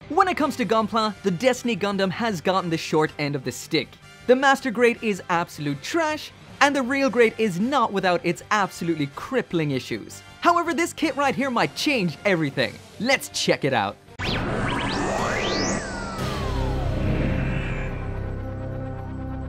When it comes to gunpla, the Destiny Gundam has gotten the short end of the stick. The Master Grade is absolute trash, and the Real Grade is not without its absolutely crippling issues. However, this kit right here might change everything. Let's check it out.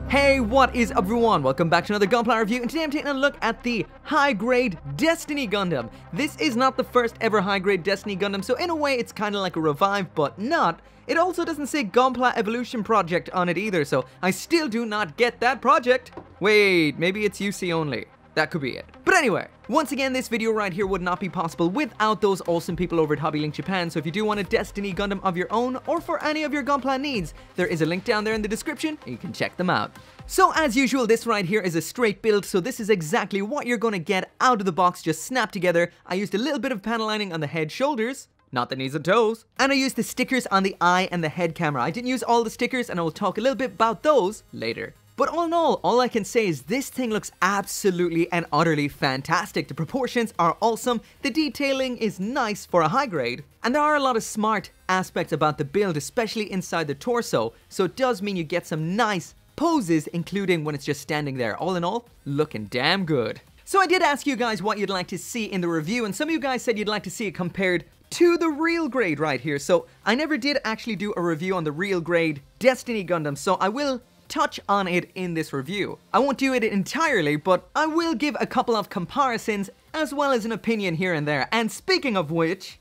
Hey, what is up everyone? Welcome back to another Gunpla review, and today I'm taking a look at the high-grade Destiny Gundam. This is not the first ever high-grade Destiny Gundam, so in a way it's kind of like a revive, but not. It also doesn't say Gunpla Evolution Project on it either, so I still do not get that project. Wait, maybe it's UC only. That could be it. But anyway, once again, this video right here would not be possible without those awesome people over at Hobby Link Japan, so if you do want a Destiny Gundam of your own, or for any of your Gunpla needs, there is a link down there in the description, and you can check them out. So as usual, this right here is a straight build, so this is exactly what you're gonna get out of the box, just snapped together. I used a little bit of panel lining on the head shoulders, not the knees and toes, and I used the stickers on the eye and the head camera. I didn't use all the stickers, and I will talk a little bit about those later. But all in all I can say is this thing looks absolutely and utterly fantastic. The proportions are awesome, the detailing is nice for a high grade, and there are a lot of smart aspects about the build, especially inside the torso, so it does mean you get some nice poses, including when it's just standing there. All in all, looking damn good. So I did ask you guys what you'd like to see in the review, and some of you guys said you'd like to see it compared to the Real Grade right here. So I never did actually do a review on the Real Grade Destiny Gundam, so I will touch on it in this review. I won't do it entirely, but I will give a couple of comparisons as well as an opinion here and there. And speaking of which,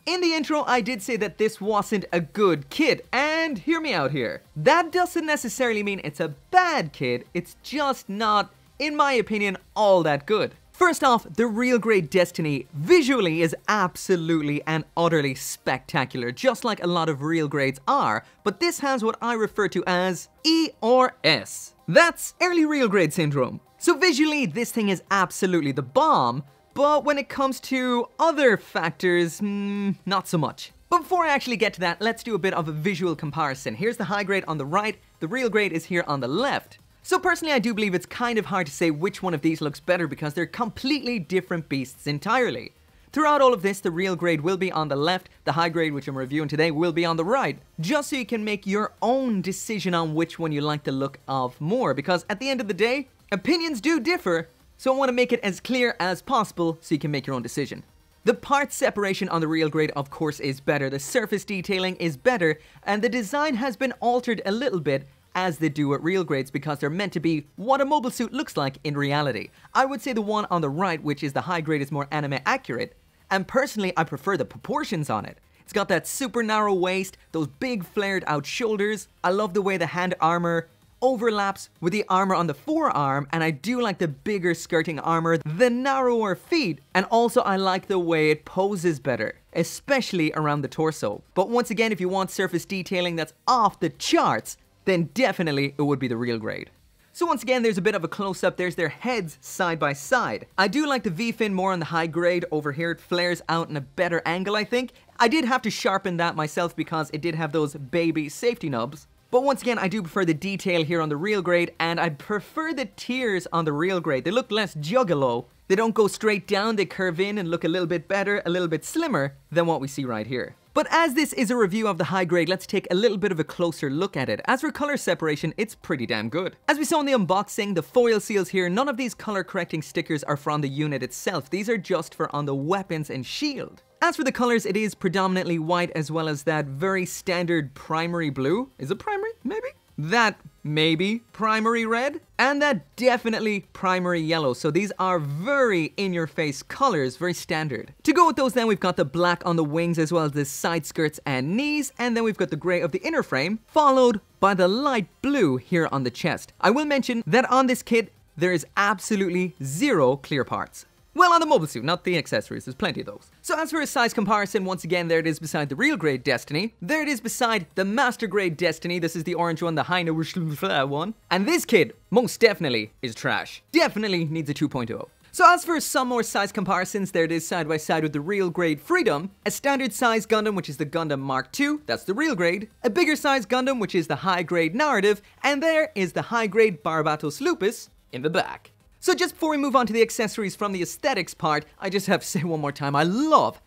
in the intro I did say that this wasn't a good kit, and hear me out here. That doesn't necessarily mean it's a bad kit, it's just not, in my opinion, all that good. First off, the Real Grade Destiny visually is absolutely and utterly spectacular, just like a lot of Real Grades are, but this has what I refer to as E or S. That's early Real Grade syndrome. So visually, this thing is absolutely the bomb, but when it comes to other factors, not so much. But before I actually get to that, let's do a bit of a visual comparison. Here's the high grade on the right, the Real Grade is here on the left. So personally, I do believe it's kind of hard to say which one of these looks better because they're completely different beasts entirely. Throughout all of this, the Real Grade will be on the left, the high grade, which I'm reviewing today, will be on the right, just so you can make your own decision on which one you like the look of more, because at the end of the day, opinions do differ, so I want to make it as clear as possible so you can make your own decision. The part separation on the Real Grade, of course, is better, the surface detailing is better, and the design has been altered a little bit as they do at Real Grades because they're meant to be what a mobile suit looks like in reality. I would say the one on the right, which is the high grade, is more anime accurate, and personally I prefer the proportions on it. It's got that super narrow waist, those big flared out shoulders. I love the way the hand armor overlaps with the armor on the forearm, and I do like the bigger skirting armor, the narrower feet, and also I like the way it poses better, especially around the torso. But once again, if you want surface detailing that's off the charts, then definitely it would be the Real Grade. So once again, there's a bit of a close-up. There's their heads side by side. I do like the V-fin more on the high grade. Over here it flares out in a better angle, I think. I did have to sharpen that myself because it did have those baby safety nubs. But once again, I do prefer the detail here on the Real Grade, and I prefer the tiers on the Real Grade. They look less juggalo. They don't go straight down, they curve in and look a little bit better, a little bit slimmer than what we see right here. But as this is a review of the high grade, let's take a little bit of a closer look at it. As for color separation, it's pretty damn good. As we saw in the unboxing, the foil seals here, none of these color correcting stickers are from the unit itself. These are just for on the weapons and shield. As for the colors, it is predominantly white as well as that very standard primary blue. Is it primary? Maybe? That maybe primary red, and that definitely primary yellow. So these are very in-your-face colors, very standard. To go with those then, we've got the black on the wings as well as the side skirts and knees, and then we've got the gray of the inner frame, followed by the light blue here on the chest. I will mention that on this kit, there is absolutely zero clear parts. Well, on the mobile suit, not the accessories, there's plenty of those. So as for a size comparison, once again, there it is beside the Real Grade Destiny. There it is beside the Master Grade Destiny. This is the orange one, the Heine one. And this kid, most definitely, is trash. Definitely needs a 2.0. So as for some more size comparisons, there it is side by side with the Real Grade Freedom, a standard size Gundam, which is the Gundam Mark II, that's the Real Grade, a bigger size Gundam, which is the High Grade Narrative, and there is the High Grade Barbatos Lupus in the back. So just before we move on to the accessories from the aesthetics part, I just have to say one more time, I love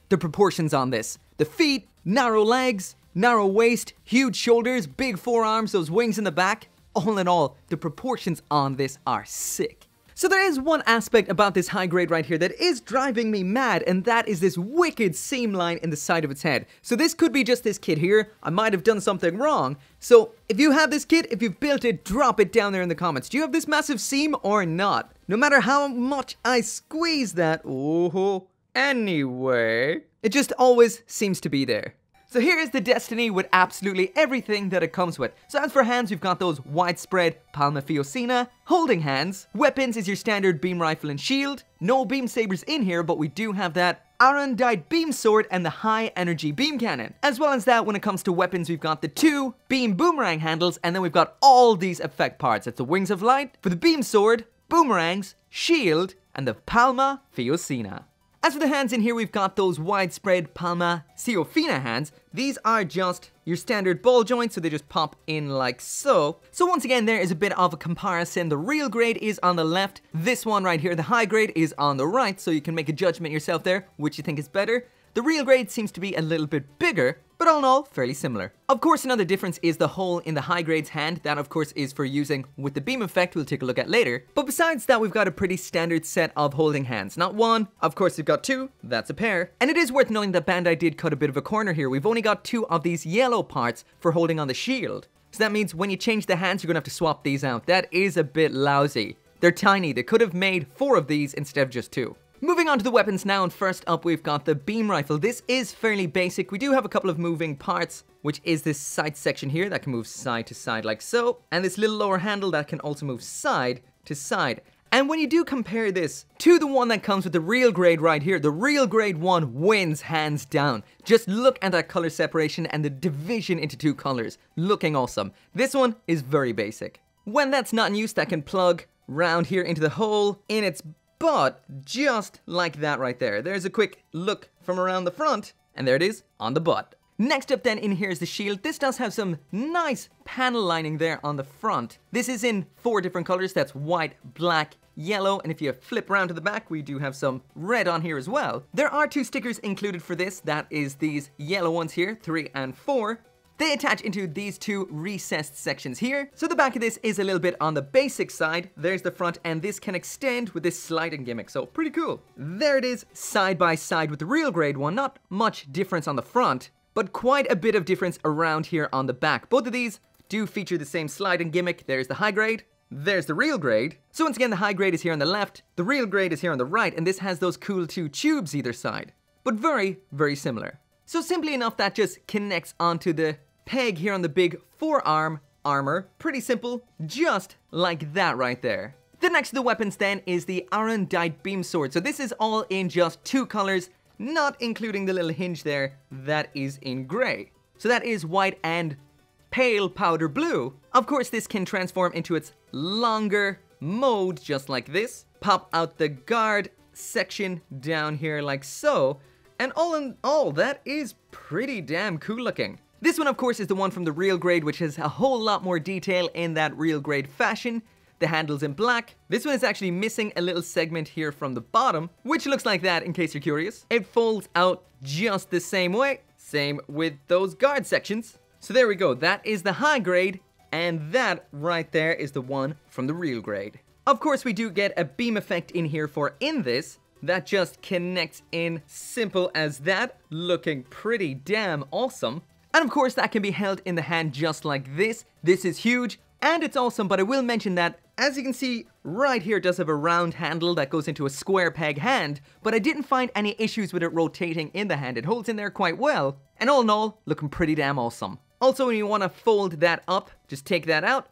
the proportions on this. The The feet, narrow legs, narrow waist, huge shoulders, big forearms, those wings in the back. All in all, the proportions on this are sick. So there is one aspect about this high grade right here that is driving me mad, and that is this wicked seam line in the side of its head. So this could be just this kit here. I might have done something wrong. So if you have this kit, if you've built it, drop it down there in the comments. Do you have this massive seam or not? No matter how much I squeeze that, oh, anyway, it just always seems to be there. So here is the Destiny with absolutely everything that it comes with. So as for hands, we've got those widespread palma fiocina. Holding hands. Weapons is your standard beam rifle and shield. No beam sabers in here, but we do have that Untitled beam sword and the high energy beam cannon. As well as that, when it comes to weapons, we've got the 2 beam boomerang handles, and then we've got all these effect parts. That's the wings of light for the beam sword, boomerangs, shield, and the palma fiocina. As for the hands in here, we've got those widespread palma fiocina hands. These are just your standard ball joints, so they just pop in like so. So once again, there is a bit of a comparison. The real grade is on the left. This one right here, the high grade, is on the right, so you can make a judgment yourself there, which you think is better. The real grade seems to be a little bit bigger, but all in all, fairly similar. Of course, another difference is the hole in the high grade's hand. That, of course, is for using with the beam effect we'll take a look at later. But besides that, we've got a pretty standard set of holding hands. Not one, of course, we've got 2. That's a pair. And it is worth knowing that Bandai did cut a bit of a corner here. We've only got 2 of these yellow parts for holding on the shield. So that means when you change the hands, you're gonna have to swap these out. That is a bit lousy. They're tiny. They could have made 4 of these instead of just 2. Moving on to the weapons now, and first up we've got the beam rifle. This is fairly basic. We do have a couple of moving parts, which is this sight section here that can move side to side like so, and this little lower handle that can also move side to side. And when you do compare this to the one that comes with the real grade right here, the real grade one wins hands down. Just look at that color separation and the division into 2 colors. Looking awesome. This one is very basic. When that's not in use, that can plug round here into the hole in its butt, just like that right there. There's a quick look from around the front, and there it is on the butt. Next up then in here is the shield. This does have some nice panel lining there on the front. This is in 4 different colors. That's white, black, yellow, and if you flip around to the back, we do have some red on here as well. There are 2 stickers included for this. That is these yellow ones here, 3 and 4. They attach into these 2 recessed sections here. So the back of this is a little bit on the basic side. There's the front, and this can extend with this sliding gimmick, so pretty cool. There it is, side by side with the real grade one. Not much difference on the front, but quite a bit of difference around here on the back. Both of these do feature the same sliding gimmick. There's the high grade, there's the real grade. So once again, the high grade is here on the left, the real grade is here on the right, and this has those cool 2 tubes either side. But very, very similar. So simply enough, that just connects onto the peg here on the big forearm armor. Pretty simple, just like that right there. The next of the weapons then is the Untitled beam sword. So this is all in just 2 colors, not including the little hinge there that is in gray. So that is white and pale powder blue. Of course, this can transform into its longer mode, just like this. Pop out the guard section down here like so. And all in all, that is pretty damn cool looking. This one, of course, is the one from the real grade, which has a whole lot more detail in that real grade fashion. The handle's in black. This one is actually missing a little segment here from the bottom, which looks like that in case you're curious. It folds out just the same way. Same with those guard sections. So there we go. That is the high grade, and that right there is the one from the real grade. Of course, we do get a beam effect in here for in this. That just connects in, simple as that, looking pretty damn awesome. And of course, that can be held in the hand just like this. This is huge, and it's awesome, but I will mention that, as you can see, right here it does have a round handle that goes into a square peg hand, but I didn't find any issues with it rotating in the hand. It holds in there quite well, and all in all, looking pretty damn awesome. Also, when you want to fold that up, just take that out.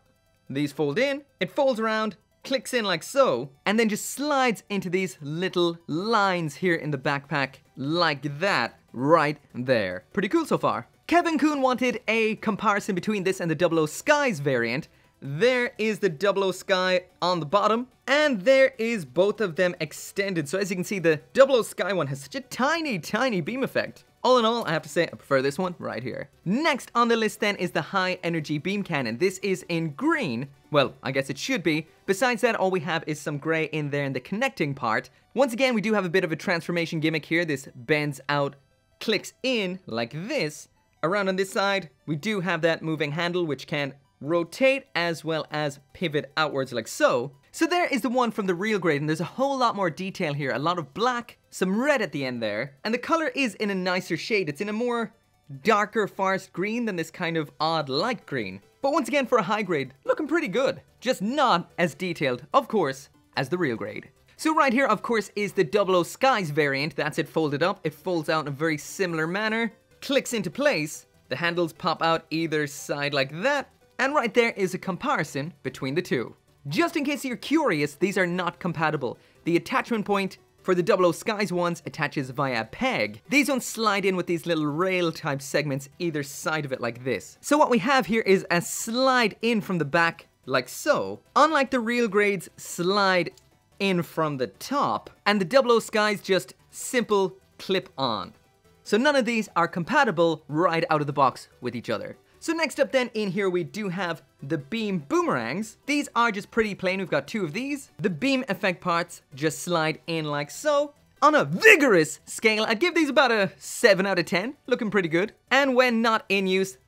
These fold in, it folds around, clicks in like so, and then just slides into these little lines here in the backpack, like that, right there. Pretty cool so far. Kevin Kuhn wanted a comparison between this and the 00 Skies variant. There is the 00 Sky on the bottom, and there is both of them extended. So as you can see, the 00 Sky one has such a tiny, tiny beam effect. All in all, I have to say, I prefer this one right here. Next on the list then is the high energy beam cannon. This is in green. Well, I guess it should be. Besides that, all we have is some gray in there in the connecting part. Once again, we do have a bit of a transformation gimmick here. This bends out clicks in like this. Around on this side, we do have that moving handle which can rotate as well as pivot outwards like so. So there is the one from the real grade, and there's a whole lot more detail here. A lot of black, some red at the end there, and the color is in a nicer shade. It's in a more darker forest green than this kind of odd light green. But once again, for a high grade, looking pretty good. Just not as detailed, of course, as the real grade. So right here, of course, is the 00 Skies variant. That's it folded up. It folds out in a very similar manner, clicks into place. The handles pop out either side like that. And right there is a comparison between the two. Just in case you're curious, these are not compatible. The attachment point for the 00 Skies ones attaches via peg. These ones slide in with these little rail type segments either side of it like this. So what we have here is a slide in from the back like so. Unlike the real grades slide in from the top, and the 00 Skies just simple clip on. So none of these are compatible right out of the box with each other. So next up then in here we do have the beam boomerangs. These are just pretty plain. We've got two of these. The beam effect parts just slide in like so. On a vigorous scale, I'd give these about a 7 out of 10. Looking pretty good. And when not in use,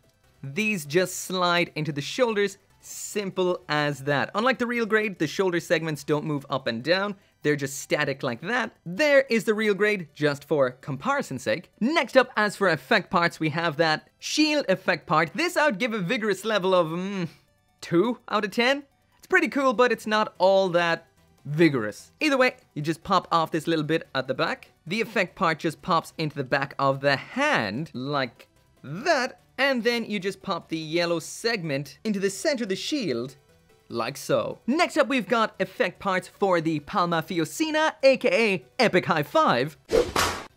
these just slide into the shoulders. Simple as that. Unlike the real grade, the shoulder segments don't move up and down. They're just static like that. There is the real grade, just for comparison's sake. Next up, as for effect parts, we have that shield effect part. This I would give a vigorous level of 2 out of 10. It's pretty cool, but it's not all that vigorous. Either way, you just pop off this little bit at the back. The effect part just pops into the back of the hand, like that. And then you just pop the yellow segment into the center of the shield, like so. Next up, we've got effect parts for the Palma Fiocina, aka Epic High Five.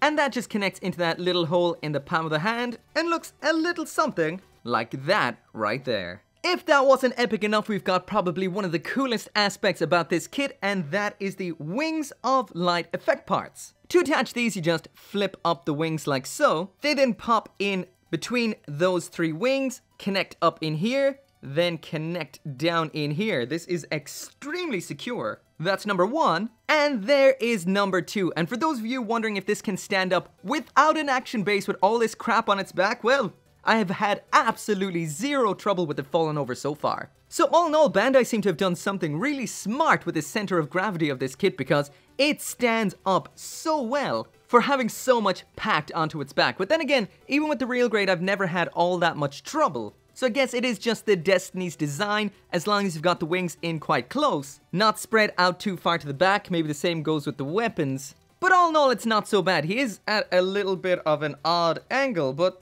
And that just connects into that little hole in the palm of the hand and looks a little something like that right there. If that wasn't epic enough, we've got probably one of the coolest aspects about this kit, and that is the Wings of Light effect parts. To attach these, you just flip up the wings like so. They then pop in between those 3 wings, connect up in here, then connect down in here. This is extremely secure. That's number 1. And there is number 2. And for those of you wondering if this can stand up without an action base with all this crap on its back, well, I have had absolutely zero trouble with it falling over so far. So all in all, Bandai seem to have done something really smart with the center of gravity of this kit, because it stands up so well for having so much packed onto its back. But then again, even with the real grade, I've never had all that much trouble. So I guess it is just the Destiny's design, as long as you've got the wings in quite close, not spread out too far to the back. Maybe the same goes with the weapons. But all in all, it's not so bad. He is at a little bit of an odd angle, but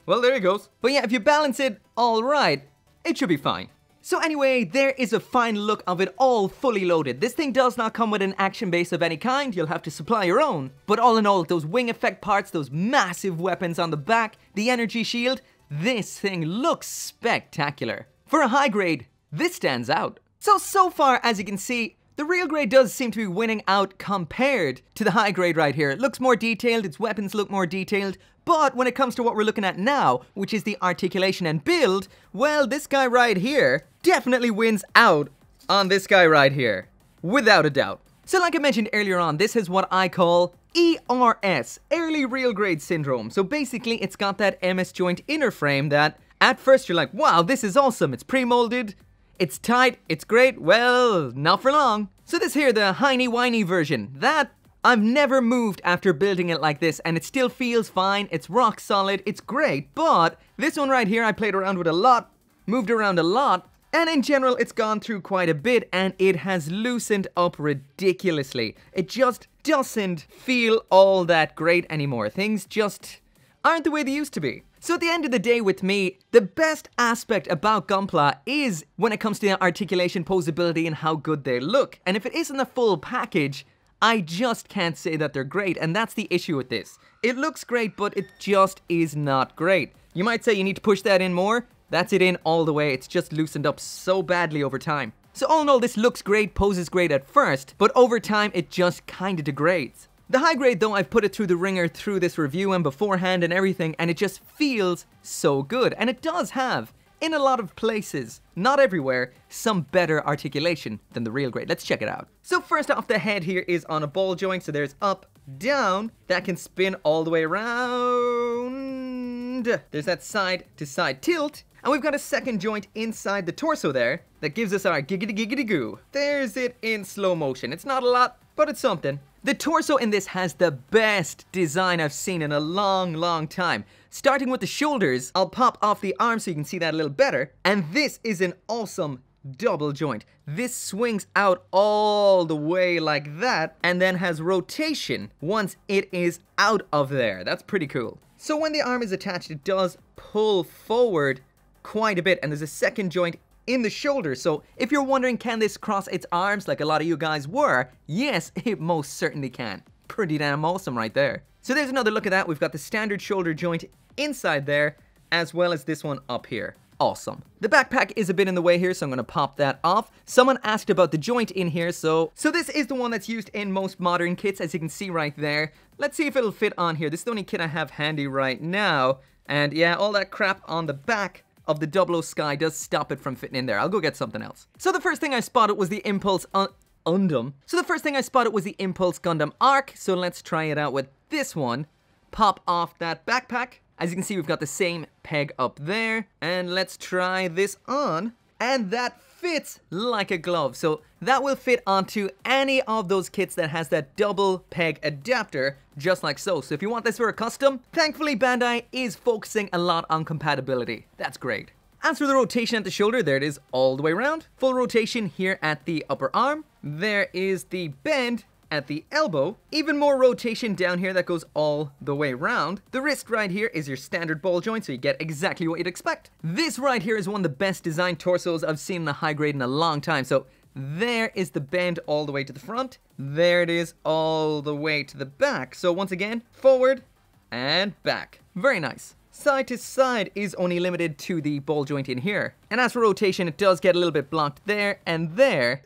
well, there he goes. But yeah, if you balance it all right, it should be fine. So anyway, there is a fine look of it all fully loaded. This thing does not come with an action base of any kind. You'll have to supply your own. But all in all, those wing effect parts, those massive weapons on the back, the energy shield, this thing looks spectacular. For a high grade, this stands out. So far, as you can see, the real grade does seem to be winning out compared to the high grade right here. It looks more detailed, its weapons look more detailed, but when it comes to what we're looking at now, which is the articulation and build, well, this guy right here definitely wins out on this guy right here, without a doubt. So like I mentioned earlier on, this is what I call ERS, Early Real Grade Syndrome. So basically, it's got that MS joint inner frame that at first you're like, wow, this is awesome, it's pre-molded, it's tight, it's great. Well, not for long. So this here, the hiney-whiny version, that I've never moved after building it like this, and it still feels fine, it's rock solid, it's great. But this one right here, I played around with a lot, moved around a lot, and in general, it's gone through quite a bit, and it has loosened up ridiculously. It just doesn't feel all that great anymore. Things just aren't the way they used to be. So at the end of the day with me, the best aspect about gunpla is when it comes to the articulation, posability, and how good they look. And if it isn't a full package, I just can't say that they're great, and that's the issue with this. It looks great, but it just is not great. You might say you need to push that in more. That's it in all the way. It's just loosened up so badly over time. So all in all, this looks great, poses great at first, but over time it just kinda degrades. The high grade though, I've put it through the ringer through this review and beforehand and everything, and it just feels so good. And it does have in a lot of places, not everywhere, some better articulation than the real grade. Let's check it out. So first off, the head here is on a ball joint, so there's up, down, that can spin all the way around. There's that side to side tilt, and we've got a second joint inside the torso there that gives us our giggity giggity goo. There's it in slow motion. It's not a lot, but it's something. The torso in this has the best design I've seen in a long time. Starting with the shoulders, I'll pop off the arm so you can see that a little better. And this is an awesome double joint. This swings out all the way like that and then has rotation once it is out of there. That's pretty cool. So when the arm is attached, it does pull forward quite a bit, and there's a second joint in the shoulder. So if you're wondering, can this cross its arms like a lot of you guys were? Yes, it most certainly can. Pretty damn awesome right there. So there's another look at that. We've got the standard shoulder joint inside there, as well as this one up here. Awesome. The backpack is a bit in the way here, so I'm going to pop that off. Someone asked about the joint in here, so this is the one that's used in most modern kits, as you can see right there. Let's see if it'll fit on here. This is the only kit I have handy right now, and yeah, all that crap on the back of the 00 Sky does stop it from fitting in there. I'll go get something else. So the first thing I spotted was the Impulse Gundam. Arc, so let's try it out with this one. Pop off that backpack. As you can see, we've got the same peg up there, and let's try this on, and that fits like a glove. So that will fit onto any of those kits that has that double peg adapter, just like so. So if you want this for a custom, thankfully Bandai is focusing a lot on compatibility. That's great. As for the rotation at the shoulder, there it is all the way around. Full rotation here at the upper arm. There is the bend at the elbow. Even more rotation down here that goes all the way around. The wrist right here is your standard ball joint, so you get exactly what you'd expect. This right here is one of the best designed torsos I've seen in the high grade in a long time. So there is the bend all the way to the front. There it is all the way to the back. So once again, forward and back. Very nice. Side to side is only limited to the ball joint in here. And as for rotation, it does get a little bit blocked there and there.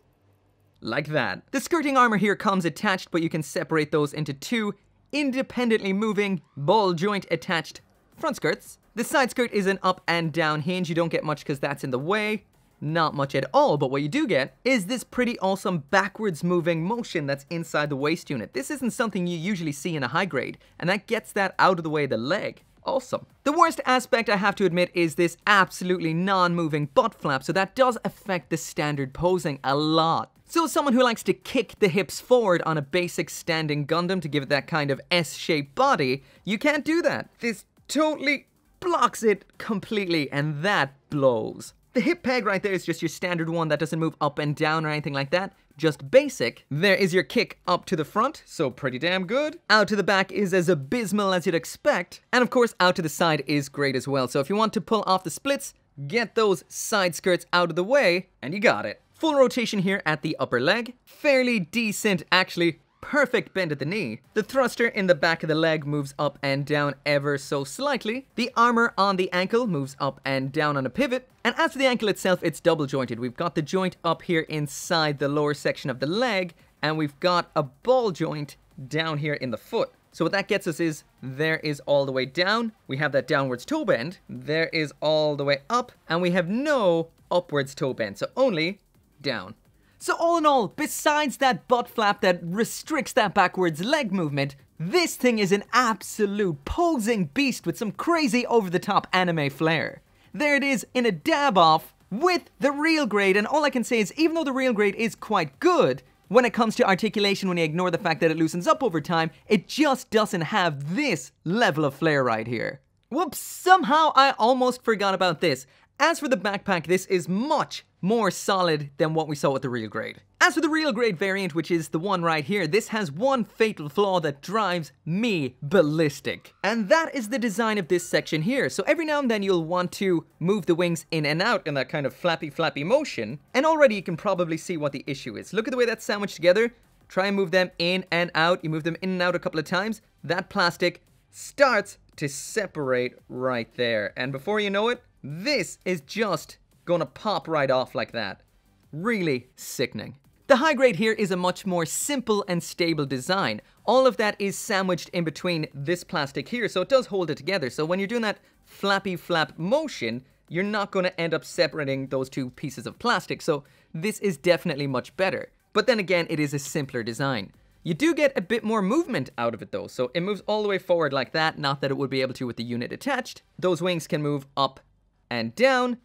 Like that. The skirting armor here comes attached, but you can separate those into two independently moving ball joint attached front skirts. The side skirt is an up and down hinge. You don't get much because that's in the way. Not much at all, but what you do get is this pretty awesome backwards moving motion that's inside the waist unit. This isn't something you usually see in a high grade, and that gets that out of the way of the leg. Awesome. The worst aspect, I have to admit, is this absolutely non-moving butt flap, so that does affect the standard posing a lot. So someone who likes to kick the hips forward on a basic standing Gundam to give it that kind of S-shaped body, you can't do that. This totally blocks it completely, and that blows. The hip peg right there is just your standard one that doesn't move up and down or anything like that. Just basic. There is your kick up to the front, so pretty damn good. Out to the back is as abysmal as you'd expect. And of course, out to the side is great as well. So if you want to pull off the splits, get those side skirts out of the way, and you got it. Full rotation here at the upper leg. Fairly decent, actually. Perfect bend at the knee. The thruster in the back of the leg moves up and down ever so slightly. The armor on the ankle moves up and down on a pivot. And as for the ankle itself, it's double jointed. We've got the joint up here inside the lower section of the leg, and we've got a ball joint down here in the foot. So what that gets us is, there is all the way down. We have that downwards toe bend. There is all the way up, and we have no upwards toe bend, so only down. So all in all, besides that butt flap that restricts that backwards leg movement, this thing is an absolute posing beast with some crazy over-the-top anime flair. There it is in a dab-off with the real grade, and all I can say is, even though the real grade is quite good, when it comes to articulation, when you ignore the fact that it loosens up over time, it just doesn't have this level of flair right here. Whoops, somehow I almost forgot about this. As for the backpack, this is much more solid than what we saw with the real grade. As for the real grade variant, which is the one right here, this has one fatal flaw that drives me ballistic. And that is the design of this section here. So every now and then you'll want to move the wings in and out in that kind of flappy motion. And already you can probably see what the issue is. Look at the way that's sandwiched together. Try and move them in and out. You move them in and out a couple of times. That plastic starts to separate right there. And before you know it, this is just gonna pop right off like that. Really sickening. The high grade here is a much more simple and stable design. All of that is sandwiched in between this plastic here, so it does hold it together. So when you're doing that flappy flap motion, you're not going to end up separating those two pieces of plastic, so this is definitely much better. But then again, it is a simpler design. You do get a bit more movement out of it though, so it moves all the way forward like that, not that it would be able to with the unit attached. Those wings can move up and down.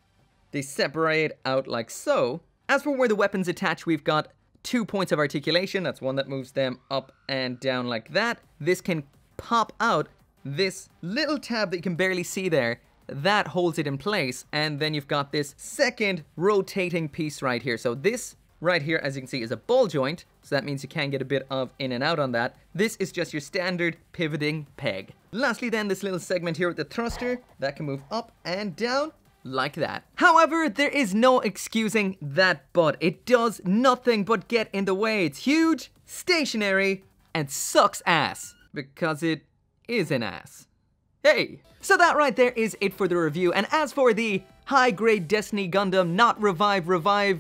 They separate out like so. As for where the weapons attach, we've got 2 points of articulation. That's one that moves them up and down like that. This can pop out. This little tab that you can barely see there, that holds it in place. And then you've got this second rotating piece right here. So this right here, as you can see, is a ball joint. So that means you can get a bit of in and out on that. This is just your standard pivoting peg. Lastly then, this little segment here with the thruster, that can move up and down like that. However, there is no excusing that butt. It does nothing but get in the way. It's huge, stationary, and sucks ass. Because it is an ass. Hey! So that right there is it for the review. And as for the high-grade Destiny Gundam, not revive,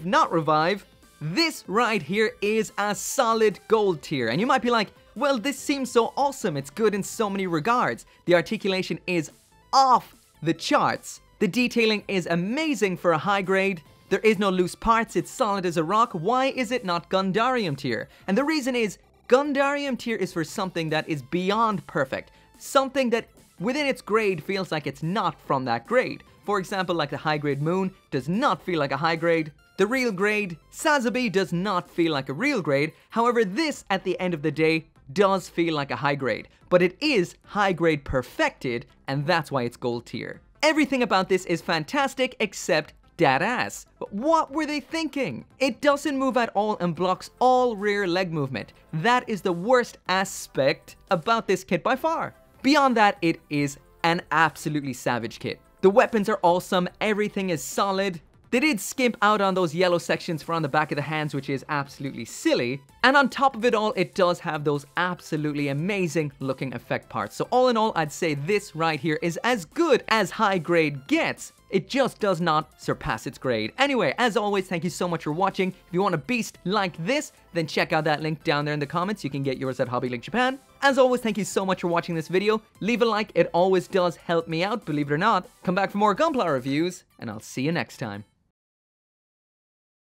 not revive, this right here is a solid gold tier. And you might be like, well, this seems so awesome. It's good in so many regards. The articulation is off the charts. The detailing is amazing for a high grade. There is no loose parts. It's solid as a rock. Why is it not Gundarium tier? And the reason is Gundarium tier is for something that is beyond perfect. Something that within its grade feels like it's not from that grade. For example, like the high grade Moon does not feel like a high grade. The real grade Sazabi does not feel like a real grade. However, this at the end of the day does feel like a high grade. But it is high grade perfected, and that's why it's gold tier. Everything about this is fantastic except that ass. But what were they thinking? It doesn't move at all and blocks all rear leg movement. That is the worst aspect about this kit by far. Beyond that, it is an absolutely savage kit. The weapons are awesome, everything is solid. They did skimp out on those yellow sections for on the back of the hands, which is absolutely silly. And on top of it all, it does have those absolutely amazing looking effect parts. So all in all, I'd say this right here is as good as high grade gets. It just does not surpass its grade. Anyway, as always, thank you so much for watching. If you want a beast like this, then check out that link down there in the comments. You can get yours at Hobby Link Japan. As always, thank you so much for watching this video. Leave a like, it always does help me out, believe it or not. Come back for more Gunpla reviews, and I'll see you next time.